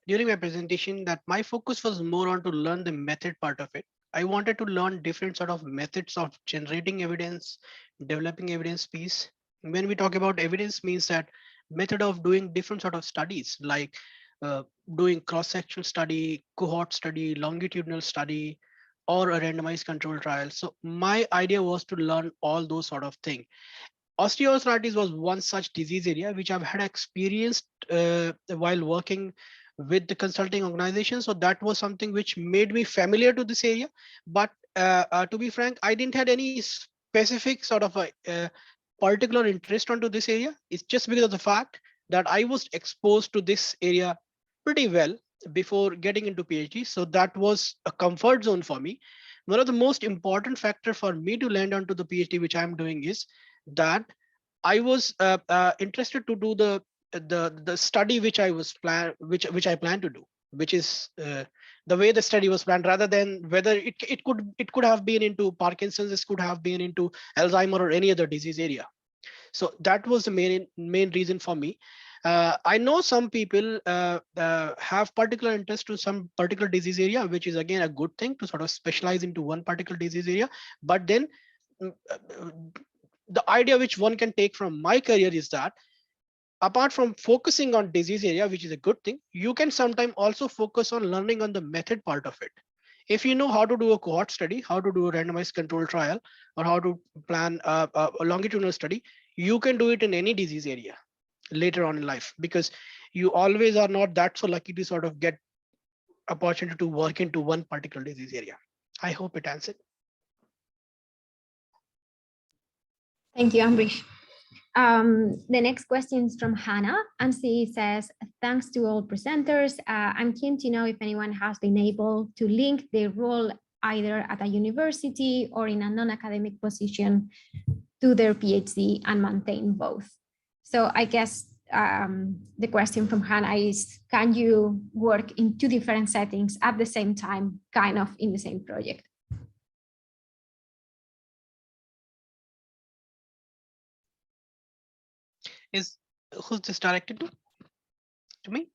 during my presentation, that my focus was more on to learn the method part of it. I wanted to learn different sort of methods of generating evidence, developing evidence piece. When we talk about evidence, means that method of doing different sort of studies, like doing cross-sectional study, cohort study, longitudinal study, or a randomized control trial. So my idea was to learn all those sort of things. Osteoarthritis was one such disease area which I've had experienced while working with the consulting organization. So that was something which made me familiar to this area. But to be frank, I didn't have any specific sort of a particular interest onto this area. It's just because of the fact that I was exposed to this area pretty well before getting into PhD. So that was a comfort zone for me. One of the most important factor for me to land onto the PhD, which I'm doing, is that I was interested to do the study which I was which I plan to do, which is the way the study was planned, rather than whether it could have been into Parkinson's, it could have been into Alzheimer or any other disease area. So that was the main reason for me. I know some people have particular interest to some particular disease area, which is again a good thing to sort of specialize into one particular disease area. But then the idea which one can take from my career is that apart from focusing on disease area, which is a good thing, you can sometimes also focus on learning on the method part of it. If you know how to do a cohort study, how to do a randomized control trial, or how to plan a longitudinal study, you can do it in any disease area later on in life, because you always are not that so lucky to sort of get opportunity to work into one particular disease area. I hope it answered. Thank you, Ambrish. The next question is from Hannah, and she says, thanks to all presenters. I'm keen to know if anyone has been able to link their role either at a university or in a non-academic position to their PhD and maintain both. So I guess the question from Hannah is, can you work in two different settings at the same time, kind of in the same project? Who's this directed to? To me?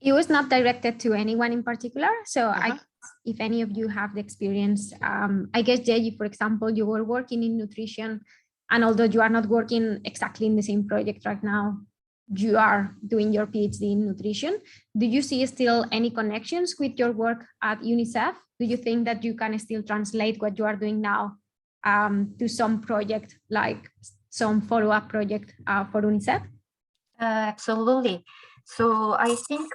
It was not directed to anyone in particular. So if any of you have the experience, I guess, Yeji, for example, you were working in nutrition, and although you are not working exactly in the same project right now, you are doing your PhD in nutrition. Do you see still any connections with your work at UNICEF? Do you think that you can still translate what you are doing now to some project, like some follow-up project for UNICEF? Absolutely. So I think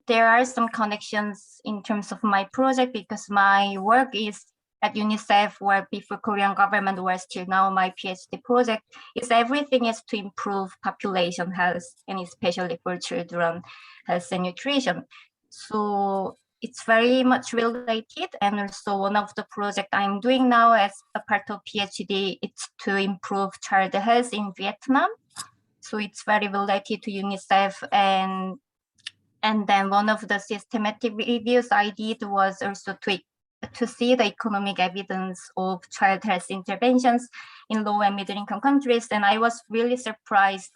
there are some connections in terms of my project, because my work is at UNICEF, where before Korean government was till now my PhD project, is everything is to improve population health, and especially for children health and nutrition. So it's very much related. And also one of the projects I'm doing now as a part of PhD, it's to improve child health in Vietnam. So it's very related to UNICEF. And then one of the systematic reviews I did was also to see the economic evidence of child health interventions in low and middle income countries. And I was really surprised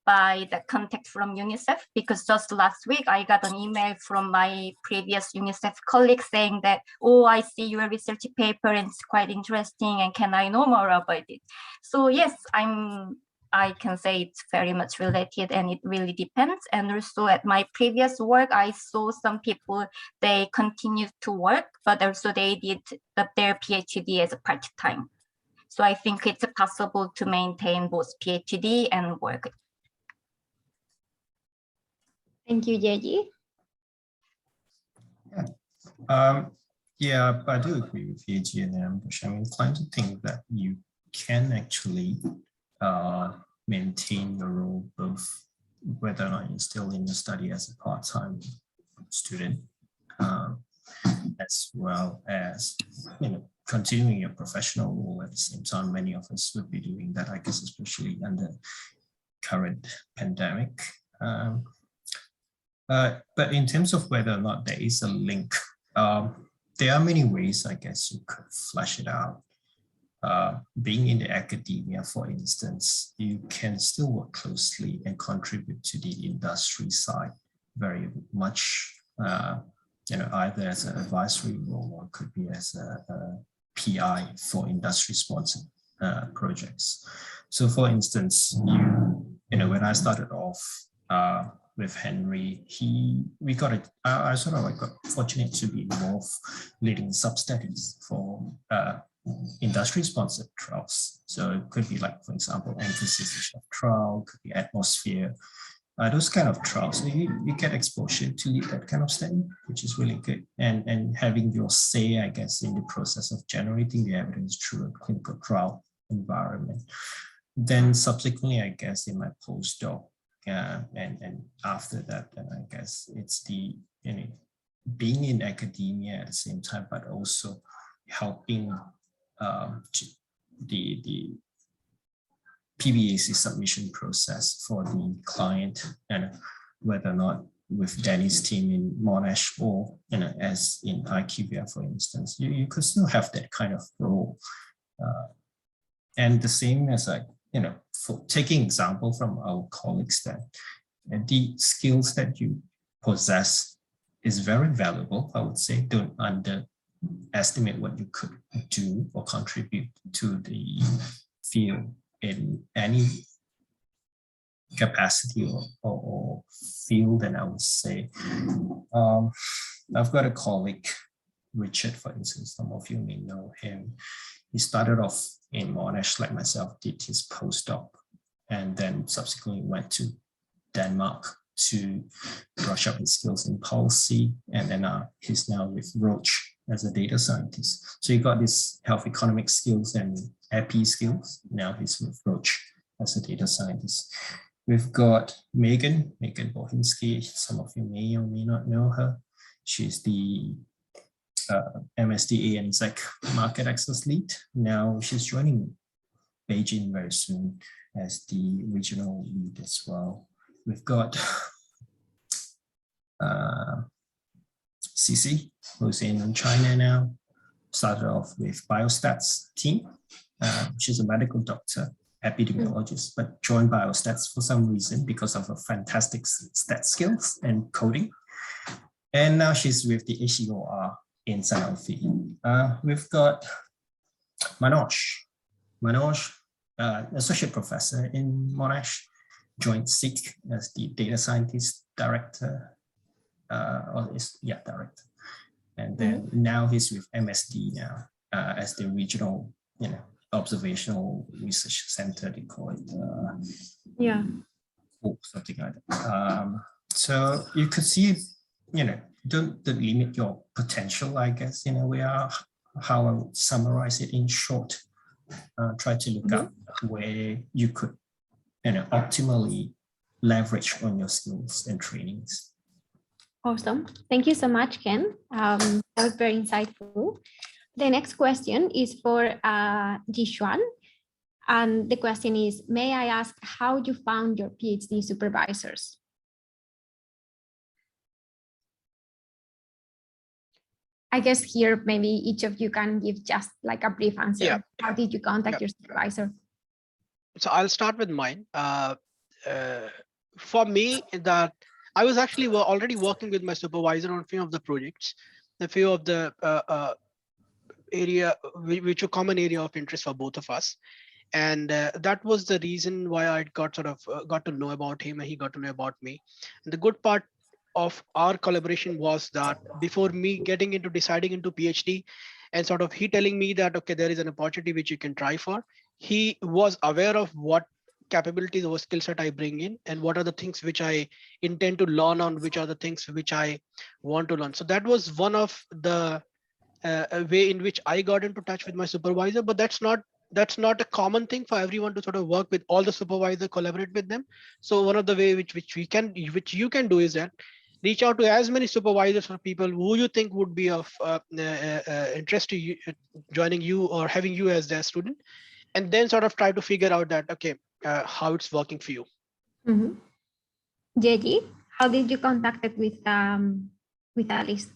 by the contact from UNICEF, because just last week I got an email from my previous UNICEF colleague saying that, oh, I see your research paper and it's quite interesting, and can I know more about it? So yes, I can say it's very much related, and it really depends. And also at my previous work, I saw some people, they continued to work, but also they did their PhD as a part-time. So I think it's possible to maintain both PhD and work. Thank you, Yeji. Yeah, I do agree with Yeji and Ambrish. I'm inclined to think that you can actually maintain your role, both whether or not you're still in the study as a part-time student, as well as, you know, continuing your professional role at the same time. Many of us would be doing that, I guess, especially under current pandemic. But in terms of whether or not there is a link, there are many ways, I guess, you could flesh it out. Being in the academia, for instance, you can still work closely and contribute to the industry side very much, you know, either as an advisory role or it could be as a PI for industry-sponsored projects. So, for instance, you know, when I started off with Henry, I sort of like got fortunate to be involved leading sub-studies for industry-sponsored trials. So it could be like, for example, emphasis of trial, could be atmosphere, those kind of trials. So you get exposure to lead that kind of study, which is really good. And having your say, I guess, in the process of generating the evidence through a clinical trial environment. Then subsequently, I guess, in my postdoc, and after that, then I guess it's the, you know, being in academia at the same time, but also helping the PBAC submission process for the client, and whether or not with Danny's team in Monash or, you know, as in IQVIA, for instance, you could still have that kind of role. And the same as, like, you know, for taking example from our colleagues, that the skills that you possess is very valuable, I would say. Don't underestimate what you could do or contribute to the field in any capacity or field. And I would say, I've got a colleague, Richard, for instance, some of you may know him. He started off in Monash, like myself, did his postdoc, and then subsequently went to Denmark to brush up his skills in policy. And then he's now with Roche as a data scientist. So he got his health economic skills and EP skills. Now he's with Roche as a data scientist. We've got Megan Bohinski. Some of you may or may not know her. She's the MSD ANZ market access lead. Now she's joining Beijing very soon as the regional lead as well. We've got Cici, who's in China now, started off with Biostats team. She's a medical doctor, epidemiologist, but joined Biostats for some reason because of her fantastic stat skills and coding. And now she's with the HEOR in Sanofi. We've got Manoj, associate professor in Monash, joined SIG as the data scientist director, director. And then now he's with MSD now as the regional, you know, observational research center, they call it. Something like that. So you could see, you know, don't limit your potential, I guess, in a way, how I would summarize it in short. Try to look up where you could, you know, optimally leverage on your skills and trainings. Awesome. Thank you so much, Ken. That was very insightful. The next question is for Jishuan. And the question is, may I ask how you found your PhD supervisors? I guess here, maybe each of you can give just like a brief answer. Yeah. How did you contact your supervisor? So I'll start with mine. for me, that I was actually already working with my supervisor on a few of the projects, a few of the area which are common area of interest for both of us. And that was the reason why I got got to know about him, and he got to know about me. And the good part of our collaboration was that before me getting into deciding into PhD, and he telling me that, okay, there is an opportunity which you can try for, he was aware of what capabilities or skill set I bring in, and what are the things which I intend to learn on, which are the things which I want to learn. So that was one of the a way in which I got into touch with my supervisor. But that's not a common thing for everyone to work with all the supervisor, collaborate with them. So one of the way which you can do is that reach out to as many supervisors or people who you think would be of interest to you, joining you or having you as their student, and then try to figure out that, okay, how it's working for you. Mm-hmm. Yeji, how did you contact with Alice?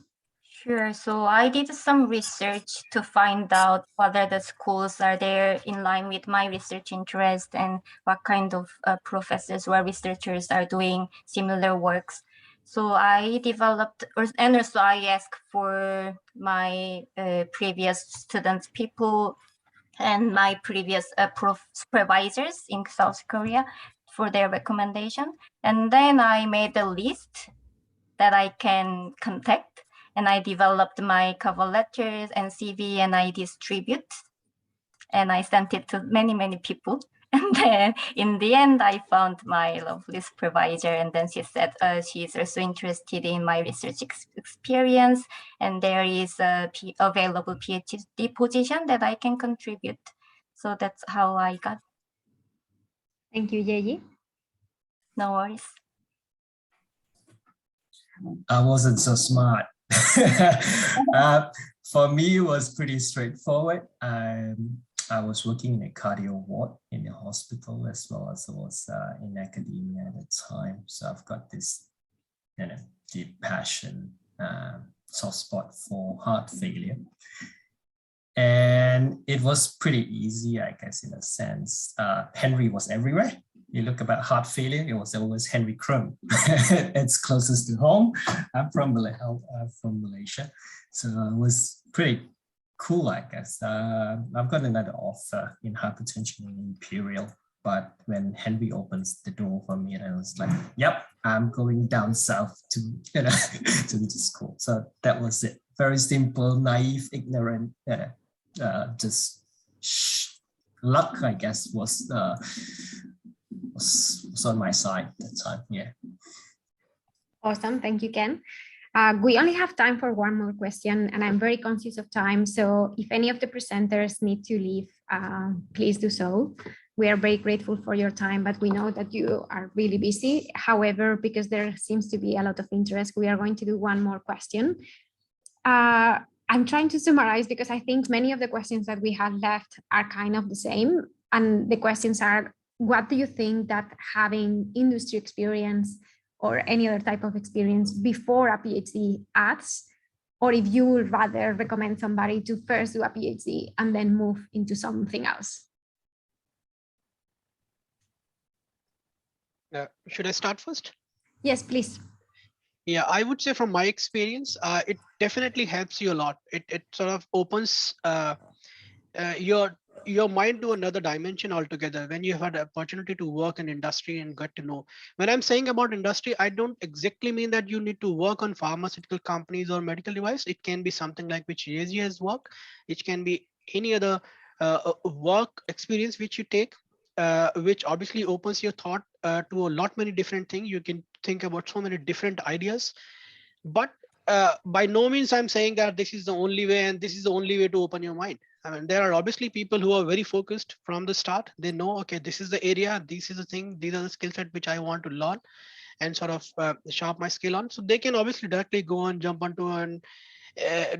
Sure. So I did some research to find out whether the schools are there in line with my research interest, and what kind of professors or researchers are doing similar works. So I developed, and also I asked for my previous students, people, and my previous supervisors in South Korea for their recommendation. And then I made a list that I can contact, and I developed my cover letters and CV, and I distribute, and I sent it to many, many people. And then in the end, I found my lovely supervisor, and then she said she's also interested in my research experience, and there is a available PhD position that I can contribute. So that's how I got. Thank you, Yeji. No worries. I wasn't so smart. For me, it was pretty straightforward. I was working in a cardio ward in a hospital, as well as I was in academia at the time. So I've got this, deep passion, soft spot for heart failure. And it was pretty easy, I guess, in a sense. Henry was everywhere. You look about heart failure, it was always Henry Krum. It's closest to home. I'm from Malaysia. So it was pretty cool, I guess. I've got another offer in hypertension in Imperial, but when Henry opens the door for me, I was like, yep, I'm going down south to, to the school. So that was it. Very simple, naive, ignorant, just luck, I guess, was on my side at that time. Yeah. Awesome. Thank you, Ken. We only have time for one more question, and I'm very conscious of time. So if any of the presenters need to leave, please do so. We are very grateful for your time, but we know that you are really busy. However, because there seems to be a lot of interest, we are going to do one more question. I'm trying to summarize because I think many of the questions that we have left are kind of the same. And the questions are, what do you think that having industry experience or any other type of experience before a PhD adds, or if you would rather recommend somebody to first do a PhD and then move into something else? Should I start first? Yes, please. Yeah, I would say from my experience, it definitely helps you a lot. It opens your mind to another dimension altogether when you have had the opportunity to work in industry and get to know. When I'm saying about industry, I don't exactly mean that you need to work on pharmaceutical companies or medical device. It can be something like which Yeji has worked. It can be any other work experience which you take, which obviously opens your thought to a lot many different things. You can think about so many different ideas, but by no means I'm saying that this is the only way and this is the only way to open your mind. I mean, there are obviously people who are very focused from the start. They know, okay, this is the area, this is the thing, these are the skill set which I want to learn and sharp my skill on. So they can obviously directly go and jump onto and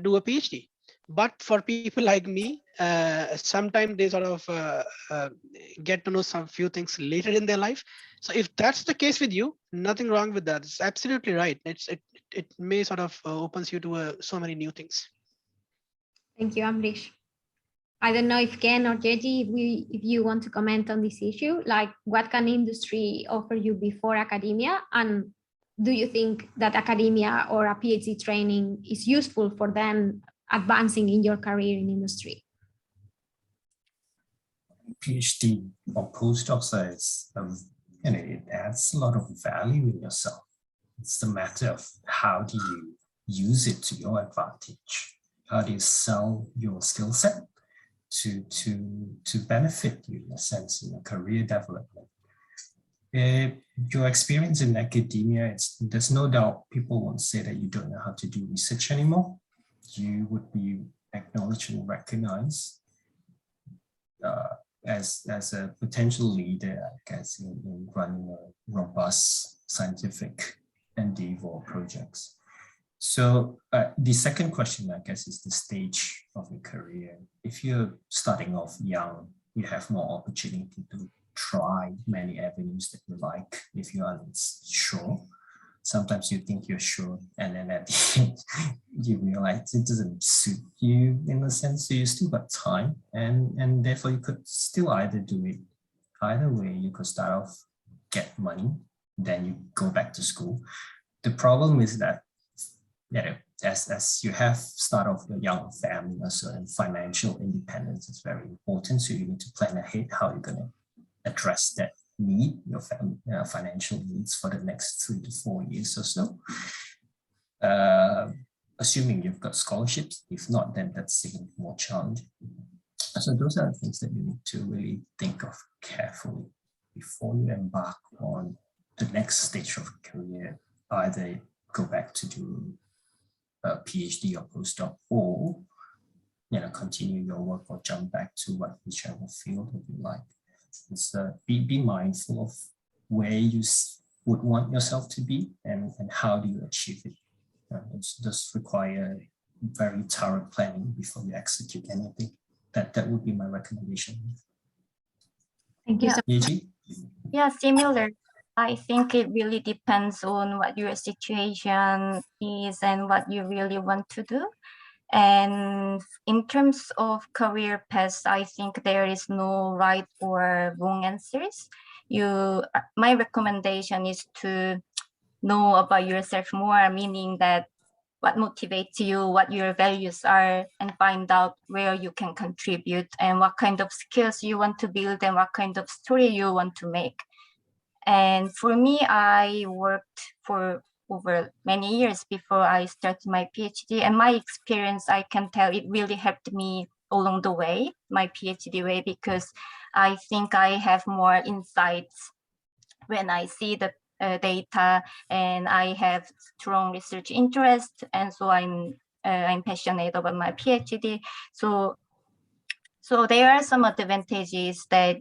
do a PhD. But for people like me, sometimes they get to know some few things later in their life. So if that's the case with you, nothing wrong with that. It's absolutely right. It may opens you to so many new things. Thank you, Ambrish. I don't know if Ken or Yeji, if you want to comment on this issue, like what can industry offer you before academia? And do you think that academia or a PhD training is useful for them advancing in your career in industry? PhD or postdocs is, it adds a lot of value in yourself. It's a matter of how do you use it to your advantage? How do you sell your skill set to benefit you in a sense in your career development? Your experience in academia, there's no doubt people won't say that you don't know how to do research anymore. You would be acknowledged and recognized as a potential leader, I guess, in running a robust scientific endeavor or projects. So the second question, I guess, is the stage of your career. If you're starting off young, you have more opportunity to try many avenues that you like. If you're unsure, sometimes you think you're sure, and then at the end, you realize it doesn't suit you in a sense. So you still got time, and therefore you could still either do it either way. You could start off, get money, then you go back to school. The problem is that, as you have start off your young family, so and financial independence is very important. So you need to plan ahead how you're going to address that need, your family financial needs for the next 3 to 4 years or so. Assuming you've got scholarships, if not, then that's even more challenging. So those are the things that you need to really think of carefully before you embark on the next stage of career. Either go back to do a PhD or postdoc, or continue your work or jump back to whichever field that you like. It's, be mindful of where you would want yourself to be and how do you achieve it. It does require very thorough planning before you execute anything. That would be my recommendation. Thank you. Yeji? Yeah, similar. I think it really depends on what your situation is and what you really want to do. And in terms of career paths, I think there is no right or wrong answers. My recommendation is to know about yourself more, meaning that what motivates you, what your values are, and find out where you can contribute and what kind of skills you want to build and what kind of story you want to make. And for me, I worked for over many years before I started my PhD, and my experience, I can tell it really helped me along the way, my PhD way, because I think I have more insights when I see the data, and I have strong research interest, and so I'm passionate about my PhD. So there are some advantages that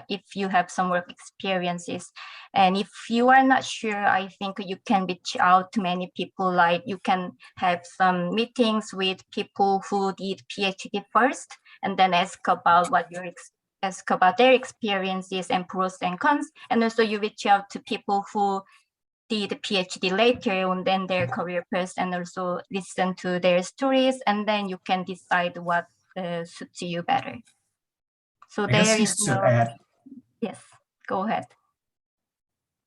if you have some work experiences. And if you are not sure, I think you can reach out to many people. Like you can have some meetings with people who did PhD first, and then ask about their experiences and pros and cons. And also you reach out to people who did PhD later on then their career path, and also listen to their stories, and then you can decide what suits you better. So there is no. Add, yes, go ahead.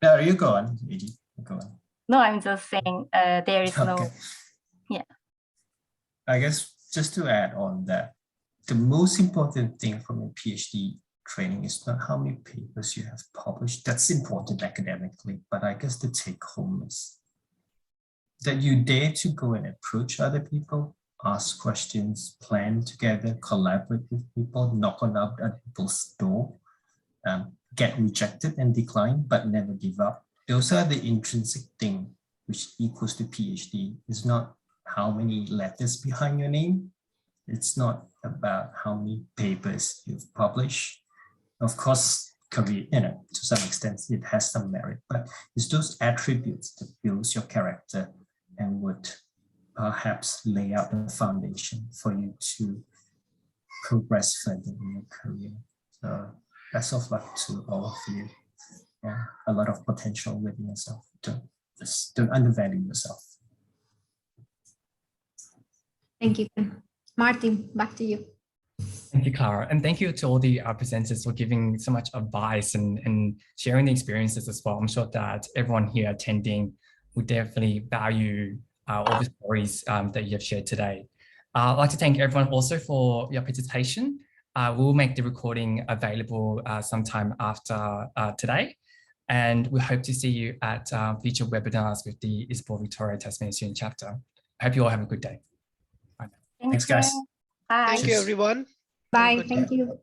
No, you go on, Yeji. Go on. No, I'm just saying there is no. Yeah. I guess just to add on that, the most important thing from a PhD training is not how many papers you have published. That's important academically, but I guess the take home is that you dare to go and approach other people, ask questions, plan together, collaborate with people, knock on other people's door, get rejected and decline, but never give up. Those are the intrinsic thing which equals to PhD. It's not how many letters behind your name. It's not about how many papers you've published. Of course, career, to some extent, it has some merit, but it's those attributes that builds your character and would perhaps lay out the foundation for you to progress further in your career. So best of luck to all of you. Yeah, a lot of potential within yourself. Don't undervalue yourself. Thank you. Martin, back to you. Thank you, Clara. And thank you to all the presenters for giving so much advice and sharing the experiences as well. I'm sure that everyone here attending would definitely value all the stories that you have shared today. I'd like to thank everyone also for your participation. We'll make the recording available sometime after today. And we hope to see you at future webinars with the ISPOR Victoria Tasmania Student Chapter. I hope you all have a good day. Bye. Thanks, guys. Bye. Thank you, everyone. Bye. Good Thank day. you.